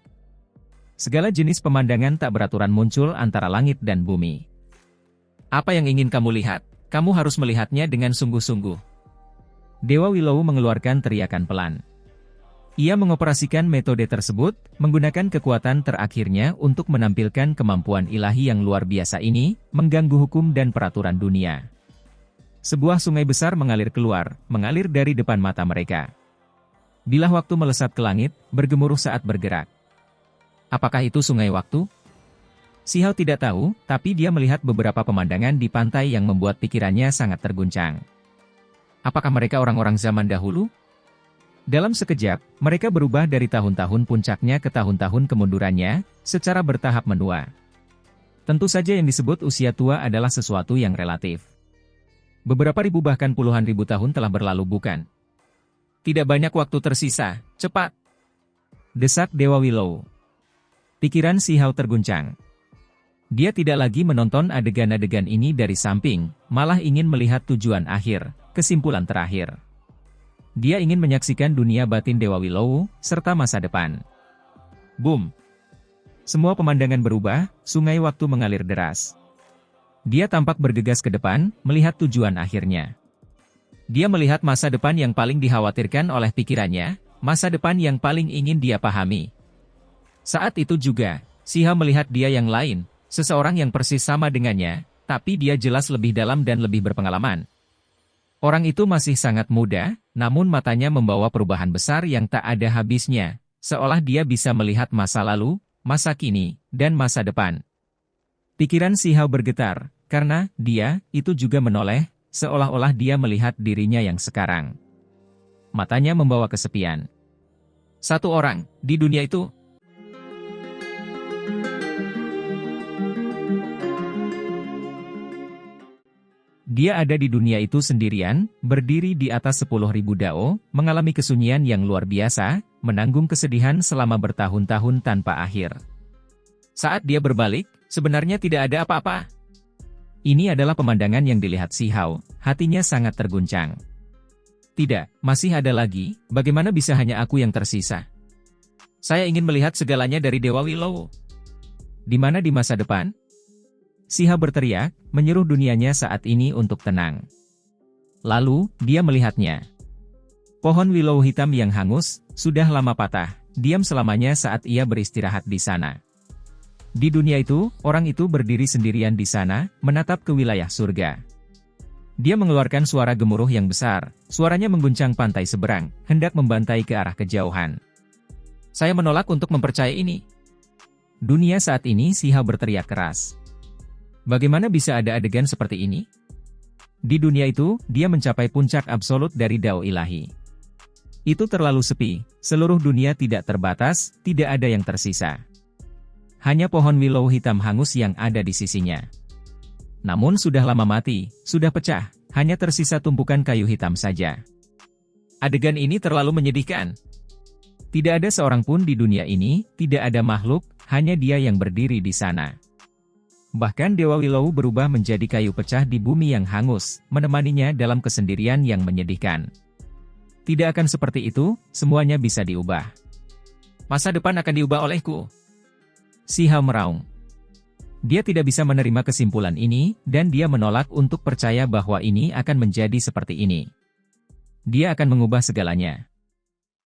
Segala jenis pemandangan tak beraturan muncul antara langit dan bumi. Apa yang ingin kamu lihat? Kamu harus melihatnya dengan sungguh-sungguh. Dewa Willow mengeluarkan teriakan pelan. Ia mengoperasikan metode tersebut, menggunakan kekuatan terakhirnya untuk menampilkan kemampuan ilahi yang luar biasa ini, mengganggu hukum dan peraturan dunia. Sebuah sungai besar mengalir keluar, mengalir dari depan mata mereka. Bilah waktu melesat ke langit, bergemuruh saat bergerak. Apakah itu sungai waktu? Si Hao tidak tahu, tapi dia melihat beberapa pemandangan di pantai yang membuat pikirannya sangat terguncang. Apakah mereka orang-orang zaman dahulu? Dalam sekejap, mereka berubah dari tahun-tahun puncaknya ke tahun-tahun kemundurannya, secara bertahap menua. Tentu saja yang disebut usia tua adalah sesuatu yang relatif. Beberapa ribu bahkan puluhan ribu tahun telah berlalu bukan? Tidak banyak waktu tersisa, cepat! Desak Dewa Willow. Pikiran Si Hao terguncang. Dia tidak lagi menonton adegan-adegan ini dari samping, malah ingin melihat tujuan akhir, kesimpulan terakhir. Dia ingin menyaksikan dunia batin Dewa Willow, serta masa depan. Boom! Semua pemandangan berubah, sungai waktu mengalir deras. Dia tampak bergegas ke depan, melihat tujuan akhirnya. Dia melihat masa depan yang paling dikhawatirkan oleh pikirannya, masa depan yang paling ingin dia pahami. Saat itu juga, Si Hao melihat dia yang lain, seseorang yang persis sama dengannya, tapi dia jelas lebih dalam dan lebih berpengalaman. Orang itu masih sangat muda, namun matanya membawa perubahan besar yang tak ada habisnya, seolah dia bisa melihat masa lalu, masa kini, dan masa depan. Pikiran Si Hao bergetar, karena dia itu juga menoleh, seolah-olah dia melihat dirinya yang sekarang. Matanya membawa kesepian. Satu orang, di dunia itu. Dia ada di dunia itu sendirian, berdiri di atas 10.000 dao, mengalami kesunyian yang luar biasa, menanggung kesedihan selama bertahun-tahun tanpa akhir. Saat dia berbalik, sebenarnya tidak ada apa-apa. Ini adalah pemandangan yang dilihat Si Hao, hatinya sangat terguncang. Tidak, masih ada lagi, bagaimana bisa hanya aku yang tersisa? Saya ingin melihat segalanya dari Dewa Willow. Di mana di masa depan? Si Hao berteriak, menyuruh dunianya saat ini untuk tenang. Lalu, dia melihatnya. Pohon willow hitam yang hangus, sudah lama patah, diam selamanya saat ia beristirahat di sana. Di dunia itu, orang itu berdiri sendirian di sana, menatap ke wilayah surga. Dia mengeluarkan suara gemuruh yang besar, suaranya mengguncang pantai seberang, hendak membantai ke arah kejauhan. Saya menolak untuk mempercayai ini. Dunia saat ini Si Hao berteriak keras. Bagaimana bisa ada adegan seperti ini? Di dunia itu, dia mencapai puncak absolut dari Dao ilahi. Itu terlalu sepi, seluruh dunia tidak terbatas, tidak ada yang tersisa. Hanya pohon willow hitam hangus yang ada di sisinya. Namun sudah lama mati, sudah pecah, hanya tersisa tumpukan kayu hitam saja. Adegan ini terlalu menyedihkan. Tidak ada seorang pun di dunia ini, tidak ada makhluk, hanya dia yang berdiri di sana. Bahkan Dewa Willow berubah menjadi kayu pecah di bumi yang hangus, menemaninya dalam kesendirian yang menyedihkan. Tidak akan seperti itu, semuanya bisa diubah. Masa depan akan diubah olehku. Si Hao meraung. Dia tidak bisa menerima kesimpulan ini, dan dia menolak untuk percaya bahwa ini akan menjadi seperti ini. Dia akan mengubah segalanya.